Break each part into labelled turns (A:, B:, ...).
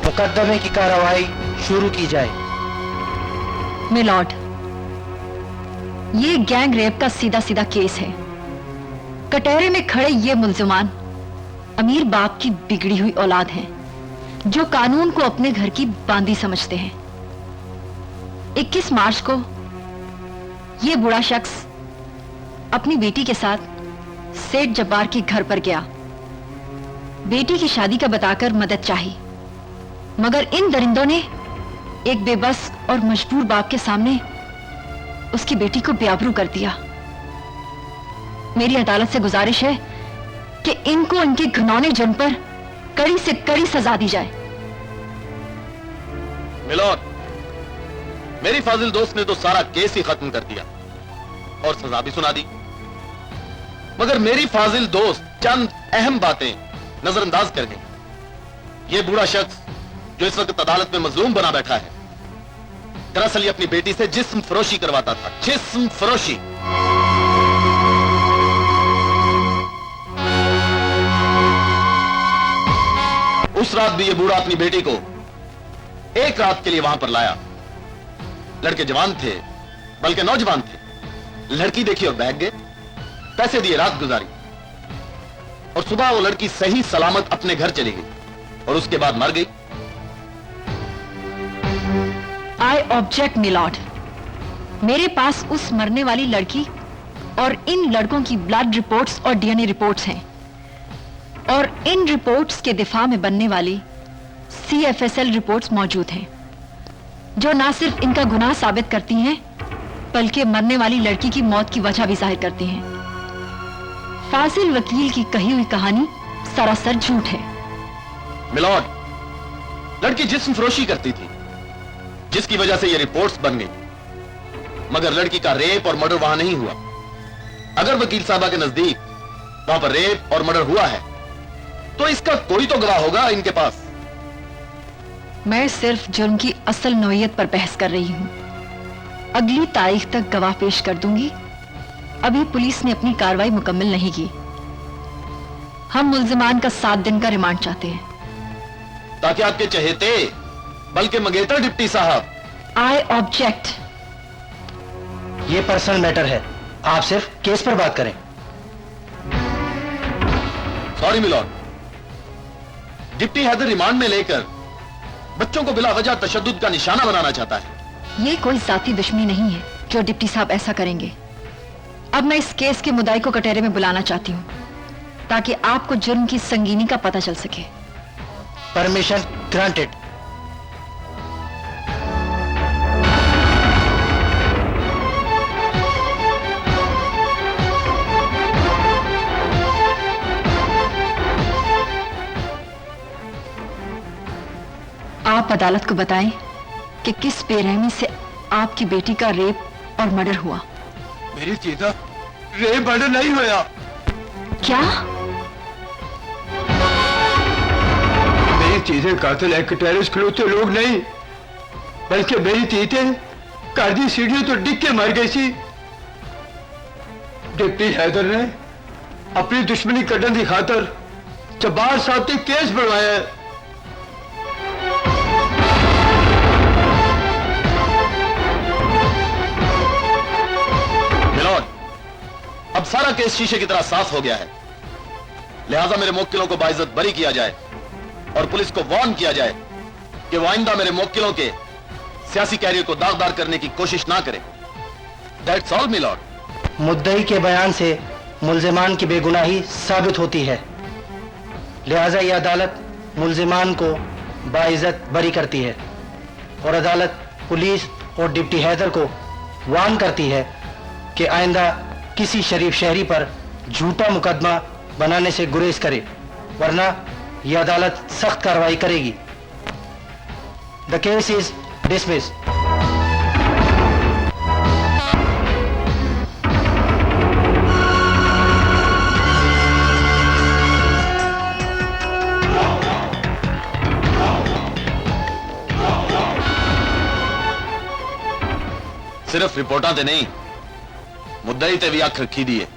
A: मुकदमे की कार्रवाई शुरू की जाए।
B: मिलॉर्ड, ये गैंग रेप का सीधा सीधा केस है। कटहरे में खड़े ये मुल्जिमान अमीर बाप की बिगड़ी हुई औलाद हैं, जो कानून को अपने घर की बांदी समझते हैं। 21 मार्च को ये बुरा शख्स अपनी बेटी के साथ सेठ जब्बार के घर पर गया। बेटी की शादी का बताकर मदद चाही, मगर इन दरिंदों ने एक बेबस और मजबूर बाप के सामने उसकी बेटी को बेआबरू कर दिया। मेरी अदालत से गुजारिश है कि इनको इनके घिनौने जुर्म पर कड़ी से कड़ी सजा दी जाए।
C: मिलॉर्ड, मेरी फाजिल दोस्त ने तो सारा केस ही खत्म कर दिया और सजा भी सुना दी, मगर मेरी फाजिल दोस्त चंद अहम बातें नजरअंदाज कर गई। ये बूढ़ा शख्स जो इस वक्त अदालत में मजलूम बना बैठा है, दरअसल ये अपनी बेटी से जिस्म फरोशी करवाता था। जिस्म फरोशी। उस रात भी ये बूढ़ा अपनी बेटी को एक रात के लिए वहां पर लाया। लड़के जवान थे, बल्कि नौजवान थे। लड़की देखी और बहक गए, पैसे दिए, रात गुजारी और सुबह वो लड़की सही सलामत अपने घर चली गई और उसके बाद मर गई।
B: I object milord. मेरे पास उस मरने वाली लड़की और इन लड़कों की ब्लड रिपोर्ट्स और डीएनए रिपोर्ट्स हैं, और इन रिपोर्ट्स के दिफा में बनने वाली CFSL रिपोर्ट्स मौजूद हैं, जो ना सिर्फ इनका गुनाह साबित करती हैं, बल्कि मरने वाली लड़की की मौत की वजह भी जाहिर करती हैं। फाजिल वकील की कही हुई कहानी सरासर झूठ है।
C: मिलॉर्ड, लड़की जिस्म फरोशी करती थी, जिसकी वजह से ये रिपोर्ट्स बन गई, मगर लड़की का रेप और मर्डर वहां नहीं हुआ। अगर वकील साहबा के नजदीक वहां पर रेप और मर्डर हुआ है, तो इसका कोई तो गवाह होगा इनके पास।
B: मैं सिर्फ जुर्म की असल नौइयत पर बहस कर रही हूं। अगली तारीख तक गवाह पेश कर दूंगी। अभी पुलिस ने अपनी कार्रवाई मुकम्मल नहीं की। हम मुल्जिमान का 7 दिन का रिमांड चाहते हैं,
C: ताकि आपके चहेते बल्कि मंगेतर डिप्टी साहब।
B: I object.
A: ये पर्सनल मैटर है, आप सिर्फ केस पर बात करें।
C: Sorry milord, deputy Haider remand में लेकर बच्चों को बिला वजह तशद्दुद का निशाना बनाना चाहता है।
B: ये कोई जाती दुश्मनी नहीं है जो डिप्टी साहब ऐसा करेंगे। अब मैं इस केस के मुद्दाई को कटहरे में बुलाना चाहती हूँ, ताकि आपको जुर्म की संगीनी का पता चल सके।
A: Permission granted.
B: आप अदालत को बताएं कि किस बेरहमी से आपकी बेटी का रेप और मर्डर हुआ।
D: मेरी चीता रेप मर्डर नहीं होया।
B: क्या?
D: मेरी चीजें कातिल है, कटहरे खिलौते लोग नहीं, बल्कि मेरी चीतें घर की सीढ़ियों तो डिग के मर गई सी। डिप्टी हैदर ने अपनी दुश्मनी कढ़न की खातर जब्बार साहब ने केस बनवाया है।
C: अब सारा केस शीशे की तरह साफ हो गया है, लिहाजा मेरे मुवक्किलों को बाइज्जत बरी किया जाए और पुलिस को वार्न किया जाए कि वो आइंदा मेरे मुवक्किलों के सियासी कैरियर को दागदार करने की कोशिश ना करें। That's all milord.
A: मुद्दई के बयान से मुल्जिमान की बेगुनाही साबित होती है, लिहाजा यह अदालत मुल्जिमान को बाइज्जत बरी करती है और अदालत पुलिस और डिप्टी हैदर को वार्न करती है कि आइंदा किसी शरीफ शहरी पर झूठा मुकदमा बनाने से गुरेज करे, वरना यह अदालत सख्त कार्रवाई करेगी। The case is dismissed.
C: सिर्फ रिपोर्टां ते नहीं, मुद्दई ते भी अख रखी दी है।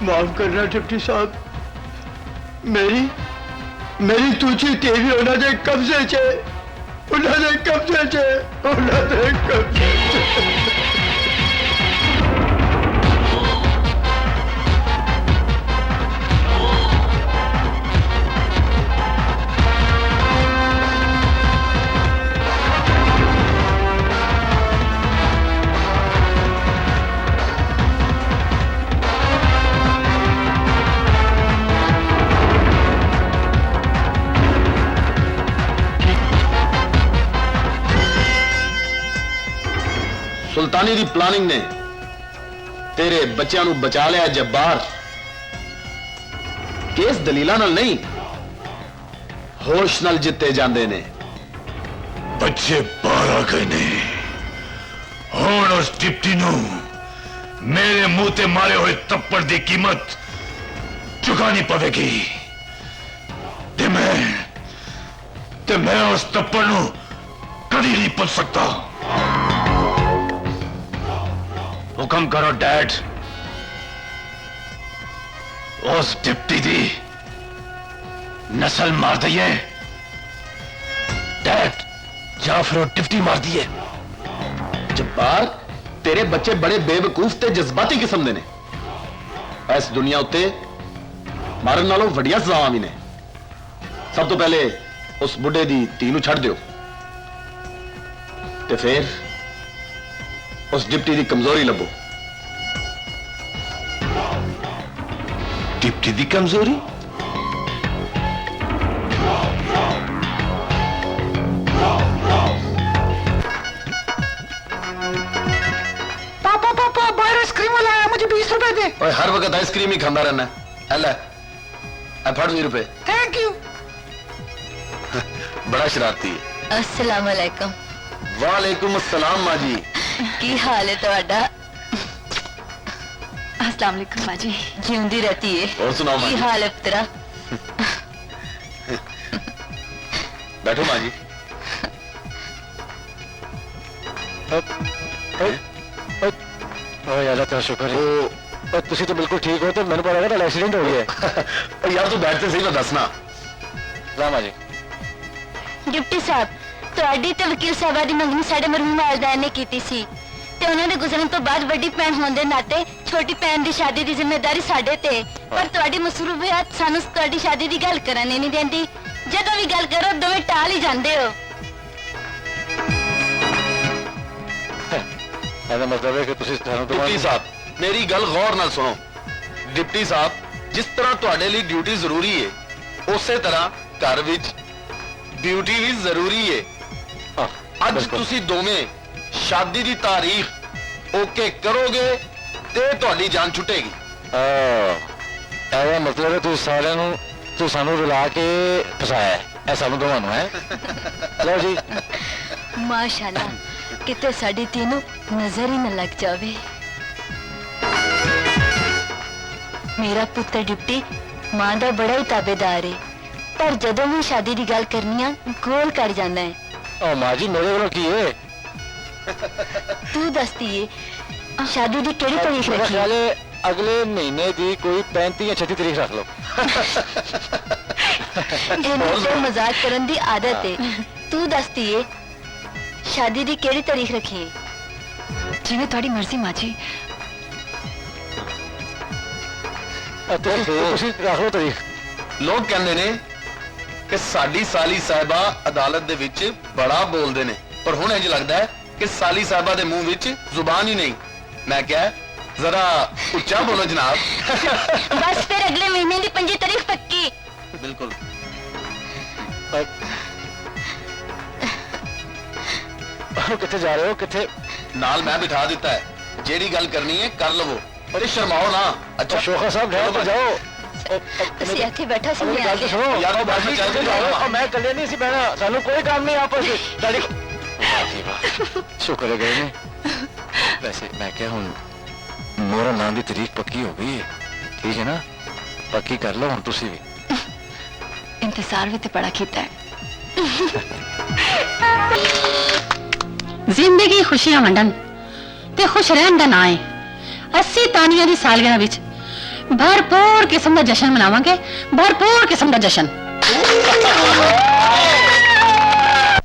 D: माफ करना डिप्टी साहब, मेरी मेरी दूजी टीवी उन्होंने कब्जे चे, उन्होंने कब्जे चे, उन्होंने कब्जे चे।
C: ਸੁਲਤਾਨੀ ਦੀ ਪਲਾਨਿੰਗ ਨੇ ਤੇਰੇ ਬੱਚਿਆਂ ਨੂੰ ਬਚਾ ਲਿਆ ਜੱਬਾਰ। ਕੇਸ ਦਲੀਲਾਂ ਨਾਲ ਨਹੀਂ, ਹੋਸ਼ ਨਾਲ ਜਿੱਤੇ ਜਾਂਦੇ ਨੇ।
E: ਬੱਚੇ ਬਾਹਰ ਆ ਗਏ ਨੇ। ਹੁਣ ਉਸ ਡਿਪਟੀ ਨੂੰ ਮੇਰੇ ਮੂੰਹ ਤੇ ਮਾਰੇ ਹੋਏ ਥੱਪੜ ਦੀ ਕੀਮਤ ਚੁਕਾਣੀ ਪਵੇਗੀ ਤੇ ਮੈਂ ਉਸ ਥੱਪੜ ਨੂੰ ਕਦੀ ਨਹੀਂ ਭੁੱਲ ਸਕਦਾ। ਹੁਕਮ ਕਰੋ ਡੈਡ, ਉਸ ਡਿਪਟੀ ਦੀ ਨਸਲ ਮਾਰ ਦਈਏ। ਡੈਡ, ਜਾਂ ਫਿਰ ਉਹ ਡਿਪਟੀ ਮਾਰ ਦਈਏ।
C: ਜੱਬਾਰ, ਤੇਰੇ ਬੱਚੇ ਬੜੇ ਬੇਵਕੂਫ ਤੇ ਜਜ਼ਬਾਤੀ ਕਿਸਮ ਦੇ ਨੇ। ਇਸ ਦੁਨੀਆ ਉੱਤੇ ਮਾਰਨ ਨਾਲੋਂ ਵੱਡੀਆਂ ਸਜ਼ਾਵਾਂ ਵੀ ਨੇ। ਸਭ ਤੋਂ ਪਹਿਲੇ ਉਸ ਬੁੱਢੇ ਦੀ ਧੀ ਨੂੰ ਛੱਡ ਦਿਓ ਤੇ ਫਿਰ ਉਸ ਡਿਪਟੀ ਦੀ ਕਮਜ਼ੋਰੀ ਲੱਭੋ।
E: ਡਿਪਟੀ ਦੀ ਕਮਜ਼ੋਰੀ?
A: पापा बाहर आइसक्रीम वाला आया, मुझे 20 रुपए दे।
C: और हर वक्त आइसक्रीम ही खाता रहना है। ले, फड़ 20 रुपए।
A: Thank you.
C: बड़ा शरारती है।
F: अस्सलाम वालेकुम।
C: वालेकुम अस्सलाम माँ जी।
F: की हाल है ਤੁਹਾਡਾ?
B: अस्सलाम वालेकुम माँ जी।
F: जिंदी रहती है।
C: और सुनाओ माँ
F: की
C: जी।
F: हाल है तेरा?
C: बैठो माँ जी।
D: अल्लाह का शुक्र है। तुसी तो बिल्कुल ठीक हो, तो मैंने पता लगा एक्सीडेंट हो गया।
C: यार तू बैठते सही मैं दसना।
D: रामा जी,
F: डिप्टी साहब, ਤੁਹਾਡੀ ਤੇ ਵਕੀਲ ਸਾਹਿਬਾ ਦੀ ਮੰਗਣੀ ਸਾਡੇ ਮਰਹੂਮ ਵਾਲਿदैन ਨੇ ਕੀਤੀ ਸੀ ਤੇ ਉਹਨਾਂ ਦੇ ਗੁਜ਼ਰਨ ਤੋਂ ਬਾਅਦ ਵੱਡੀ ਭੈਣ ਹੋਣ ਦੇ ਨਾਤੇ ਛੋਟੀ ਭੈਣ ਦੀ ਸ਼ਾਦੀ ਦੀ ਜ਼ਿੰਮੇਵਾਰੀ ਸਾਡੇ ਤੇ। ਪਰ ਤੁਹਾਡੀ ਮਸਰੂਫੀਅਤ ਸਾਨੂੰ ਤੁਹਾਡੀ ਸ਼ਾਦੀ ਦੀ ਗੱਲ ਕਰਨ ਹੀ ਨਹੀਂ ਦਿੰਦੀ। ਜਦੋਂ ਵੀ ਗੱਲ ਕਰੋ ਦੋਵੇਂ ਟਾਲ ਹੀ ਜਾਂਦੇ ਹੋ।
D: ਇਹਦਾ ਮਤਲਬ ਹੈ ਕਿ ਤੁਸੀਂ ਸਾਨੂੰ
C: डिप्टी साहब, मेरी गल गौर नाल सुनो। डिप्टी साहब, जिस तरह तुहाडे लिए ड्यूटी जरूरी है उसे तरह घर विच ड्यूटी भी जरूरी है। ਅੱਜ ਤੁਸੀਂ ਦੋਵੇਂ ਸ਼ਾਦੀ ਦੀ ਤਾਰੀਖ ਓਕੇ ਕਰੋਗੇ ਤੇ ਤੁਹਾਡੀ ਜਾਨ ਛੁੱਟੇਗੀ।
D: ਇਹਦਾ ਮਤਲਬ ਹੈ ਤੁਸੀਂ ਸਾਰਿਆਂ ਨੂੰ, ਤੁਸੀਂ ਸਾਨੂੰ ਰੁਲਾ ਕੇ ਫਸਾਇਆ ਹੈ ਸਾਨੂੰ ਦੋਵਾਂ ਨੂੰ, ਹੈ? ਲਓ ਜੀ।
F: ਮਾਸ਼ਾਅੱਲਾ, ਕਿਤੇ ਸਾਡੀ ਧੀ ਨੂੰ ਨਜ਼ਰ ਹੀ ਨਾ ਲੱਗ ਜਾਵੇ। ਮੇਰਾ ਪੁੱਤਰ ਡਿਪਟੀ ਮਾਂ ਦਾ ਬੜਾ ਹੀ ਤਾਬੇਦਾਰ ਹੈ, ਪਰ ਜਦੋਂ ਵੀ ਸ਼ਾਦੀ ਦੀ ਗੱਲ ਕਰਨੀ ਆ ਗੋਲ ਕਰ ਜਾਂਦਾ ਹੈ।
D: ਉਹ ਮਾਂ ਜੀ, ਮੇਰੇ ਵੱਲੋਂ ਕੀ ਹੈ?
F: ਤੂੰ ਦੱਸਦੀ ਏ ਸ਼ਾਦੀ ਦੀ ਕਿਹੜੀ ਤਾਰੀਖ
D: ਮੇਰਾ
F: ਰੱਖੀ?
D: ਖਿਆਲ ਹੈ ਅਗਲੇ ਮਹੀਨੇ ਦੀ ਕੋਈ 35 ਜਾਂ 36 ਤਰੀਖ ਰੱਖ ਲਓ।
F: ਇਹਨੂੰ ਤਾਂ ਮਜ਼ਾਕ ਕਰਨ ਦੀ ਆਦਤ ਹੈ। ਤੂੰ ਦੱਸਦੀ ਏ ਸ਼ਾਦੀ ਦੀ ਕਿਹੜੀ ਤਾਰੀਖ ਰੱਖੀ?
B: जिवें तुहाडी मर्जी माँ जी।
D: ਤੁਸੀਂ ਰੱਖ ਲਓ ਤਾਰੀਖ।
C: ਲੋਕ ਕਹਿੰਦੇ ਨੇ ਕਿ ਸਾਡੀ ਸਾਲੀ ਸਾਹਿਬਾ ਅਦਾਲਤ ਦੇ ਵਿੱਚ ਬੜਾ ਬੋਲਦੇ ਨੇ, ਪਰ ਹੁਣ ਇੰਜ ਲੱਗਦਾ ਹੈ ਕਿ ਸਾਲੀ ਸਾਹਿਬਾ ਦੇ ਮੂੰਹ ਵਿੱਚ ਜ਼ੁਬਾਨ ਹੀ ਨਹੀਂ। ਮੈਂ ਕਿਹਾ ਜ਼ਰਾ ਉੱਚਾ ਬੋਲੋ ਜਨਾਬ।
F: ਬਸ ਫਿਰ ਅਗਲੇ ਮਹੀਨੇ ਦੀ 25 ਤਾਰੀਖ ਪੱਕੀ।
C: ਬਿਲਕੁਲ।
D: ਕਿੱਥੇ ਜਾ ਰਹੇ ਹੋ? ਕਿੱਥੇ?
C: ਨਾਲ ਮੈਂ ਬਿਠਾ ਦਿੱਤਾ ਹੈ, ਜਿਹੜੀ ਗੱਲ ਕਰਨੀ ਹੈ ਕਰ ਲਵੋ ਤੇ ਸ਼ਰਮਾਓ ਨਾ।
D: ਅੱਛਾ ਸ਼ੋਖਾ ਸਾਹਿਬ, ਠਹਿਰ ਕੇ ਜਾਓ।
F: ਅਸੀਂ ਇੱਥੇ ਬੈਠਾ ਸੀ।
D: ਗੱਲ ਤਾਂ ਸੁਣੋ
C: ਯਾਰ, ਉਹ ਬਾਕੀ ਚੱਲ ਜਾਓ।
D: ਮੈਂ ਇਕੱਲੇ ਨਹੀਂ ਸੀ ਬਹਿਣਾ, ਸਾਨੂੰ ਕੋਈ ਕੰਮ ਨਹੀਂ ਆਪਸ ਵਿੱਚ। ਤੁਹਾਡੀ ਸ਼ੁਕਰ ਹੈ ਗਏ ਨੇ। ਵੈਸੇ ਮੈਂ ਕਿਹਾ ਹੁਣ ਮੋਹਰਾ ਨਾਂ ਦੀ ਤਾਰੀਖ ਪੱਕੀ ਹੋ ਗਈ ਹੈ, ਠੀਕ ਹੈ ਨਾ? ਪੱਕੀ ਕਰ ਲਓ ਹੁਣ ਤੁਸੀਂ ਵੀ।
B: इंतजार भी तो बड़ा कीता है। जिंदगी खुशियां वंडन ते खुश रहन दा ना है। 80 तानियां दी सालगिरह विच भरपूर किस्म का जश्न मनावांगे, भरपूर किस्म का जश्न।